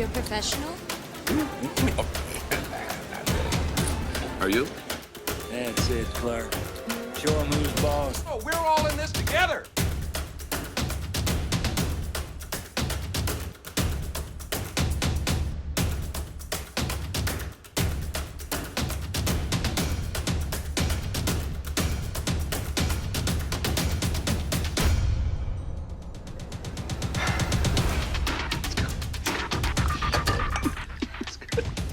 you a professional? Are you? That's it, Clark. Show him who's boss. Oh, we're all in this together.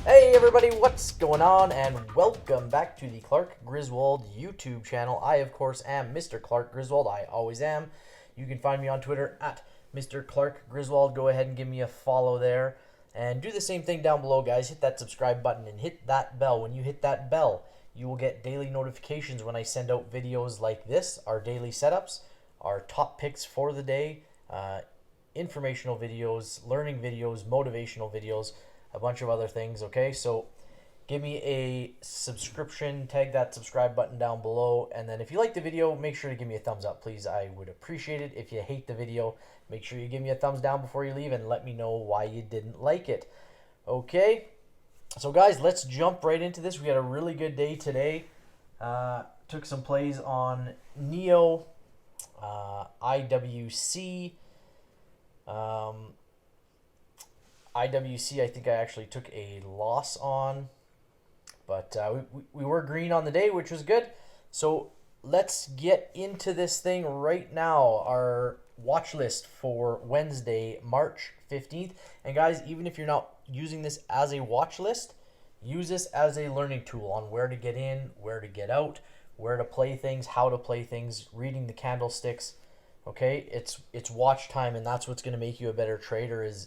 Hey everybody, what's going on? And welcome back to the Clark Griswold YouTube channel. I, of course, am Mr. Clark Griswold. I always am. You can find me on Twitter at Mr. Clark Griswold. Go ahead and give me a follow there. And do the same thing down below, guys. Hit that subscribe button and hit that bell. When you hit that bell, you will get daily notifications when I send out videos like this, our daily setups, our top picks for the day, informational videos, learning videos, motivational videos, a bunch of other things. Okay, so give me a subscription, tag that subscribe button down below, and then if you like the video, make sure to give me a thumbs up, please. I would appreciate it. If you hate the video, make sure you give me a thumbs down before you leave and let me know why you didn't like it. Okay, so guys, let's jump right into this. We had a really good day today. Took some plays on Neo, IWC. IWC, I think I actually took a loss on, but we were green on the day, which was good. So let's get into this thing right now. Our watch list for Wednesday, March 15th. And guys, even if you're not using this as a watch list, use this as a learning tool on where to get in, where to get out, where to play things, how to play things, reading the candlesticks. Okay, it's watch time, and that's what's going to make you a better trader is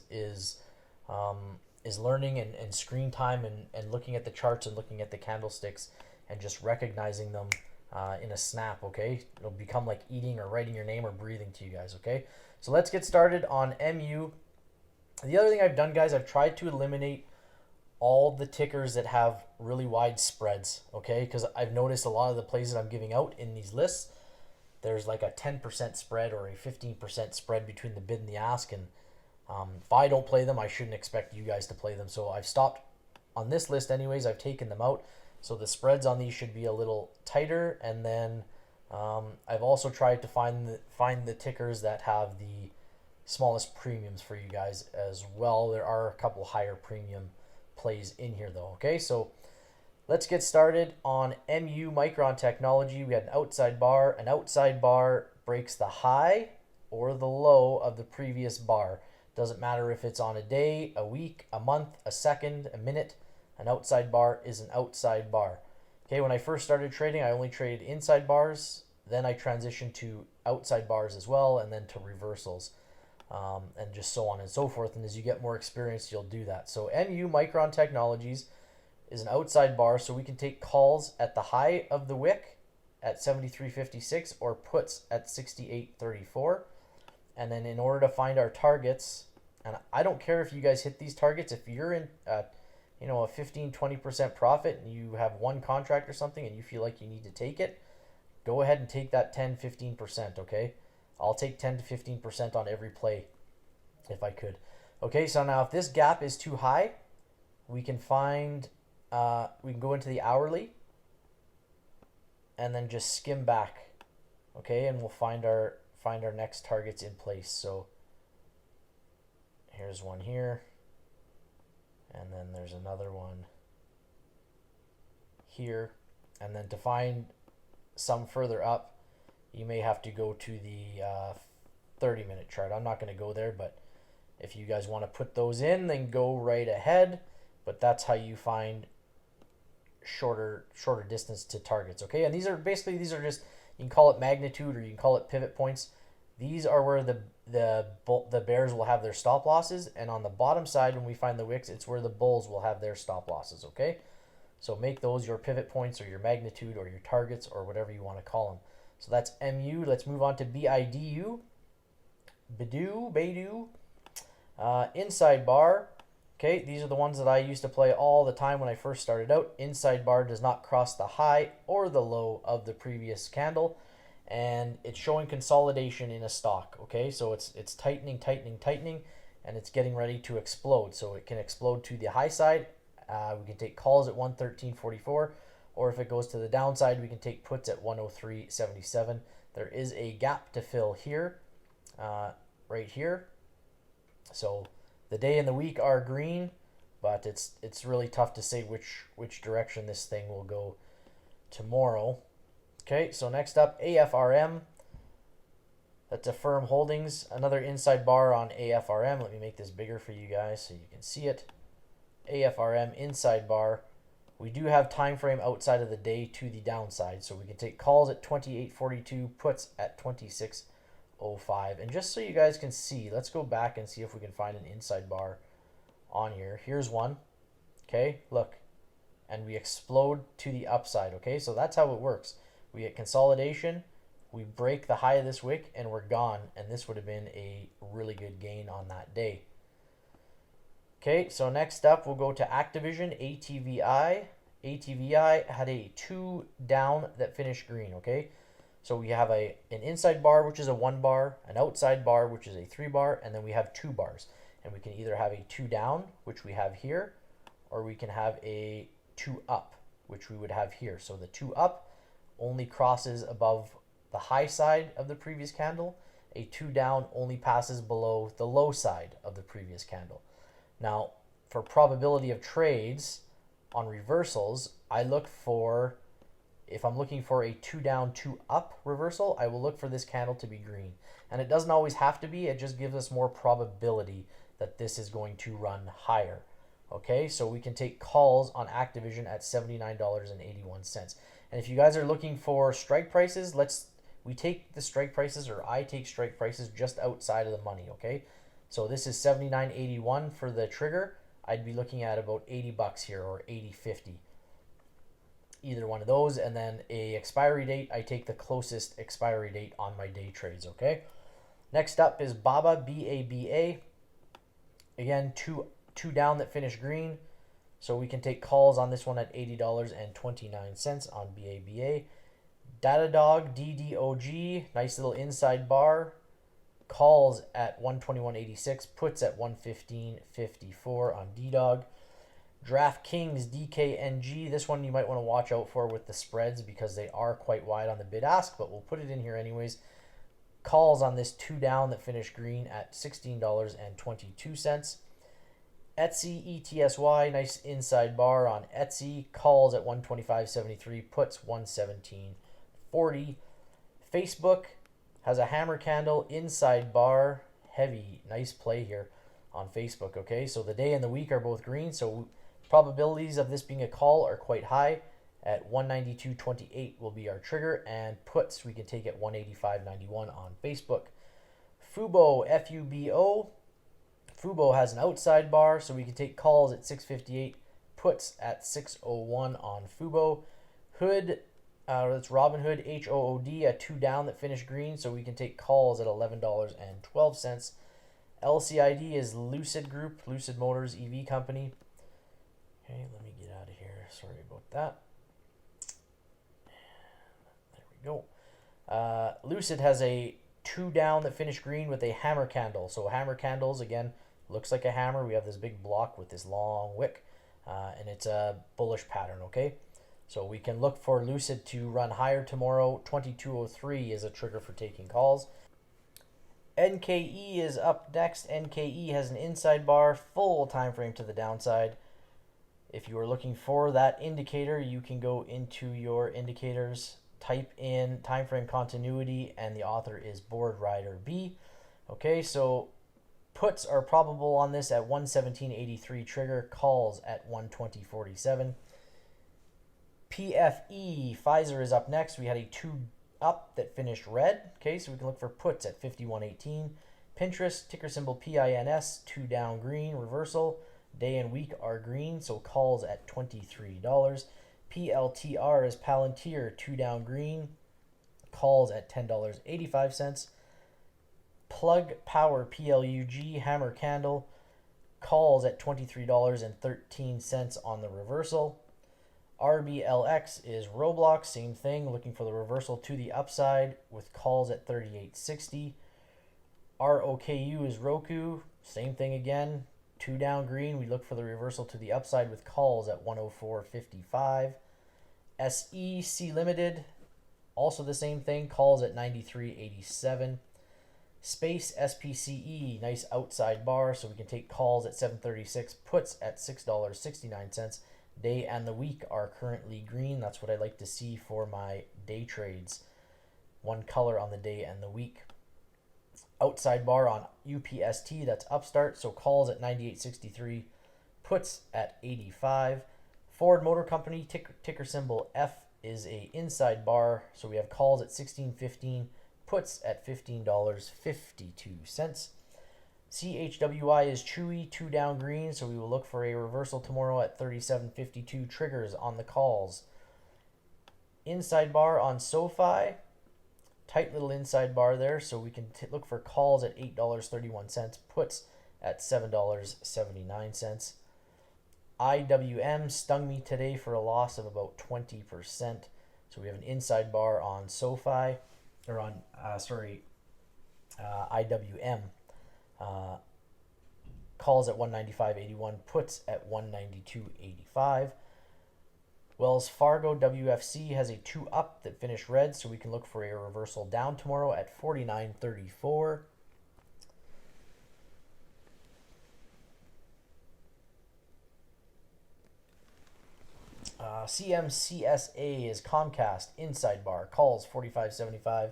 learning and screen time and looking at the charts and looking at the candlesticks and just recognizing them in a snap. Okay, it'll become like eating or writing your name or breathing to you guys. Okay, so let's get started on MU. The other thing I've done, guys, I've tried to eliminate all the tickers that have really wide spreads. Okay, because I've noticed a lot of the plays that I'm giving out in these lists, there's like a 10% spread or a 15% spread between the bid and the ask, and if I don't play them, I shouldn't expect you guys to play them. So I've stopped on this list anyways. I've taken them out. So the spreads on these should be a little tighter. And then I've also tried to find the tickers that have the smallest premiums for you guys as well. There are a couple higher premium plays in here though. Okay, so let's get started on MU Micron Technology. We had an outside bar. An outside bar breaks the high or the low of the previous bar. Doesn't matter if it's on a day, a week, a month, a second, a minute. An outside bar is an outside bar. Okay, when I first started trading, I only traded inside bars. Then I transitioned to outside bars as well, and then to reversals, and just so on and so forth. And as you get more experience, you'll do that. So MU Micron Technologies is an outside bar, so we can take calls at the high of the wick at 73.56 or puts at 68.34. And then in order to find our targets, and I don't care if you guys hit these targets, if you're in a 15-20% profit and you have one contract or something and you feel like you need to take it, go ahead and take that 10-15%. Okay, I'll take 10 to 15% on every play if I could. Okay, so now if this gap is too high, we can find we can go into the hourly and then just skim back. Okay, and we'll find our next targets in place. So here's one here, and then there's another one here, and then to find some further up, you may have to go to the 30-minute chart. I'm not going to go there, but if you guys want to put those in, then go right ahead. But that's how you find shorter distance to targets. Okay, and these are just, you can call it magnitude or you can call it pivot points. These are where the bears will have their stop losses, and on the bottom side, when we find the wicks, it's where the bulls will have their stop losses. Okay, so make those your pivot points or your magnitude or your targets or whatever you want to call them. So that's MU. Let's move on to BIDU. Baidu. Inside bar. Okay, these are the ones that I used to play all the time when I first started out. Inside bar does not cross the high or the low of the previous candle, and it's showing consolidation in a stock. Okay, so it's tightening. and it's getting ready to explode. So it can explode to the high side. We can take calls at 113.44, or if it goes to the downside, we can take puts at 103.77. There is a gap to fill here, right here. So the day and the week are green, but it's really tough to say which direction this thing will go tomorrow. Okay, so next up, AFRM. That's Affirm Holdings. Another inside bar on AFRM. Let me make this bigger for you guys so you can see it. AFRM inside bar. We do have time frame outside of the day to the downside, so we can take calls at 28.42, puts at 26.05. And just so you guys can see, let's go back and see if we can find an inside bar on here. Here's one. Okay, look. And we explode to the upside. Okay, so that's how it works. We get consolidation, we break the high of this wick, and we're gone. And this would have been a really good gain on that day. Okay, so next up we'll go to Activision, ATVI. ATVI had a 2 down that finished green, okay? So we have an inside bar, which is a 1 bar, an outside bar, which is a 3 bar, and then we have 2 bars. And we can either have a 2 down, which we have here, or we can have a 2 up, which we would have here. So the 2 up only crosses above the high side of the previous candle. A 2 down only passes below the low side of the previous candle. Now, for probability of trades on reversals, I look for, if I'm looking for a 2 down, 2 up reversal, I will look for this candle to be green. And it doesn't always have to be, it just gives us more probability that this is going to run higher. Okay, so we can take calls on Activision at $79.81. And if you guys are looking for strike prices, we take the strike prices, or I take strike prices just outside of the money, okay? So this is $79.81 for the trigger. I'd be looking at about $80 here, or $80.50. Either one of those. And then a expiry date, I take the closest expiry date on my day trades, okay? Next up is BABA, B-A-B-A. Again, two down that finish green. So we can take calls on this one at $80.29 on BABA. Datadog, DDOG, nice little inside bar. Calls at 121.86, puts at 115.54 on DDOG. DraftKings, DKNG, this one you might want to watch out for with the spreads because they are quite wide on the bid ask, but we'll put it in here anyways. Calls on this 2 down that finished green at $16.22. Etsy, ETSY, nice inside bar on Etsy. Calls at 125.73, puts 117.40. Facebook has a hammer candle, inside bar, heavy, nice play here on Facebook, okay? So the day and the week are both green, so probabilities of this being a call are quite high. At 192.28 will be our trigger, and puts we can take at 185.91 on Facebook. Fubo, F-U-B-O. Fubo has an outside bar, so we can take calls at 658, puts at 601 on Fubo. Hood, that's Robinhood, H-O-O-D, a 2 down that finished green, so we can take calls at $11.12. LCID is Lucid Group, Lucid Motors EV company. Okay, let me get out of here. Sorry about that. There we go. Lucid has a 2 down that finished green with a hammer candle. So hammer candles, again, looks like a hammer. We have this big block with this long wick, and it's a bullish pattern, okay? So we can look for Lucid to run higher tomorrow. 2203 is a trigger for taking calls. NKE is up next. NKE has an inside bar, full time frame to the downside. If you are looking for that indicator, you can go into your indicators, type in time frame continuity, and the author is Board Rider B. Okay, so puts are probable on this at 117.83 trigger, calls at 120.47. PFE, Pfizer is up next. We had a 2 up that finished red. Okay, so we can look for puts at 51.18. Pinterest, ticker symbol PINS, 2 down green, reversal. Day and week are green, so calls at $23. PLTR is Palantir, 2 down green, calls at $10.85. Plug Power, PLUG, hammer candle, calls at $23.13 on the reversal. RBLX is Roblox, same thing, looking for the reversal to the upside with calls at $38.60. ROKU is Roku, Same thing again. 2 down green. We look for the reversal to the upside with calls at 104.55. SEC Limited, also the same thing. Calls at 93.87. Space SPCE, nice outside bar, so we can take calls at 7.36. Puts at $6.69. Day and the week are currently green. That's what I like to see for my day trades. One color on the day and the week. Outside bar on UPST, that's upstart, so calls at 98.63, puts at 85. Ford Motor Company, ticker symbol F, is a inside bar, so we have calls at 16.15, puts at $15.52. CHWI is Chewy, 2 down green, so we will look for a reversal tomorrow at 37.52, triggers on the calls. Inside bar on SoFi, tight little inside bar there, so we can look for calls at $8.31, puts at $7.79. IWM stung me today for a loss of about 20%, so we have an inside bar on SoFi, or on IWM. Calls at 195.81, puts at 192.85. Wells Fargo WFC has a 2 up that finished red, so we can look for a reversal down tomorrow at 49.34. CMCSA is Comcast, inside bar, calls 45.75,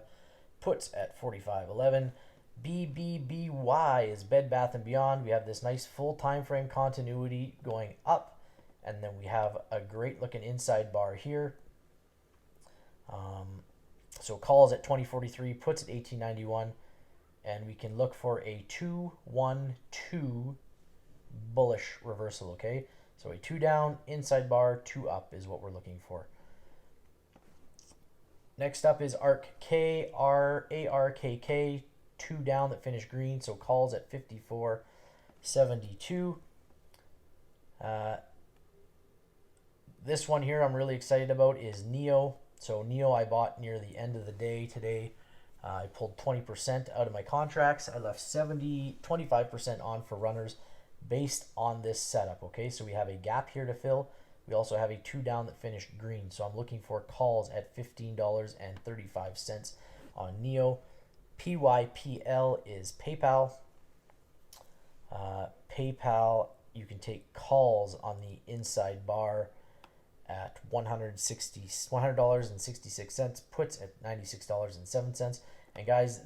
puts at 45.11. BBBY is Bed Bath & Beyond. We have this nice full time frame continuity going up, and then we have a great looking inside bar here. So calls at 20.43, puts at 18.91, and we can look for a 2-1-2 bullish reversal, okay? So a 2 down, inside bar, 2 up is what we're looking for. Next up is ARKK, 2 down that finished green, so calls at 54.72. This one here I'm really excited about is Neo. So Neo I bought near the end of the day today. I pulled 20% out of my contracts. I left 25% on for runners based on this setup. Okay, so we have a gap here to fill. We also have a 2 down that finished green. So I'm looking for calls at $15.35 on Neo. PYPL is PayPal. PayPal, you can take calls on the inside bar at $100.66, puts at $96.07. And guys,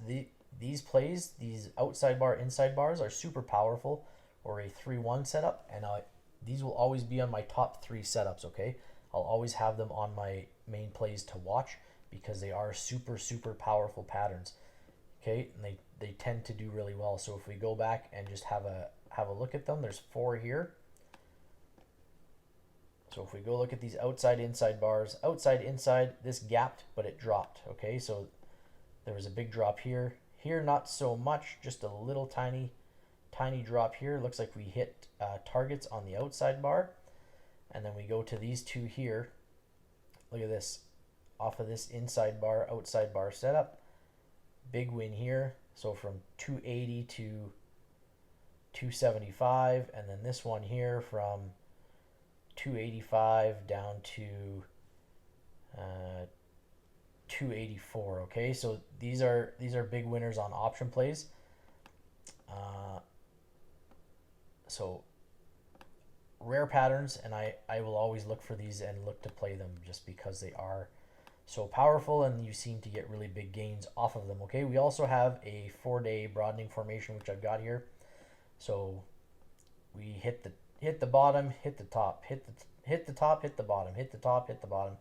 these plays, these outside bar, inside bars are super powerful, or a 3-1 setup, and these will always be on my top 3 setups, okay? I'll always have them on my main plays to watch because they are super, super powerful patterns, okay? And they tend to do really well. So if we go back and just have a look at them, there's 4 here. So if we go look at these outside inside bars, outside inside, this gapped, but it dropped, okay? So there was a big drop here. Here, not so much, just a little tiny drop here. Looks like we hit targets on the outside bar. And then we go to these 2 here. Look at this. Off of this inside bar, outside bar setup. Big win here. So from 280 to 275. And then this one here from 285 down to 284. Okay, so these are big winners on option plays. So rare patterns, and I will always look for these and look to play them just because they are so powerful and you seem to get really big gains off of them. Okay, we also have a 4-day broadening formation, which I've got here. So we hit the bottom, hit the top, hit the top, hit the bottom, hit the top, hit the bottom,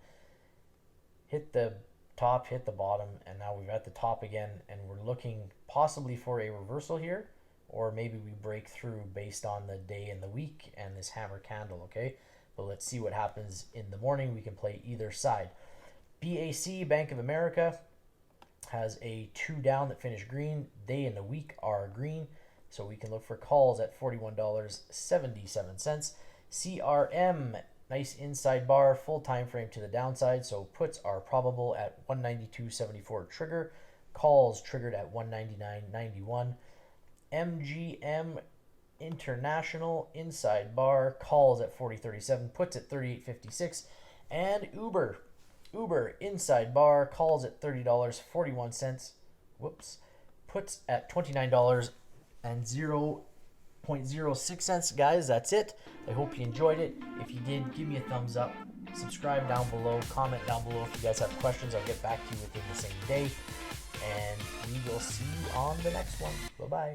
hit the top, hit the bottom, and now we're at the top again, and we're looking possibly for a reversal here, or maybe we break through based on the day and the week and this hammer candle, okay? But let's see what happens in the morning. We can play either side. BAC, Bank of America, has a 2 down that finished green. Day and the week are green, so we can look for calls at $41.77. CRM, nice inside bar, full time frame to the downside, so puts are probable at 192.74 trigger. Calls triggered at 199.91. MGM International inside bar calls at 40.37, puts at 38.56, and Uber inside bar calls at $30.41. Whoops, puts at $29 and 0.06 guys. That's it. I hope you enjoyed it. If you did, give me a thumbs up, subscribe down below, comment down below if you guys have questions. I'll get back to you within the same day, and we will see you on the next one. Bye bye.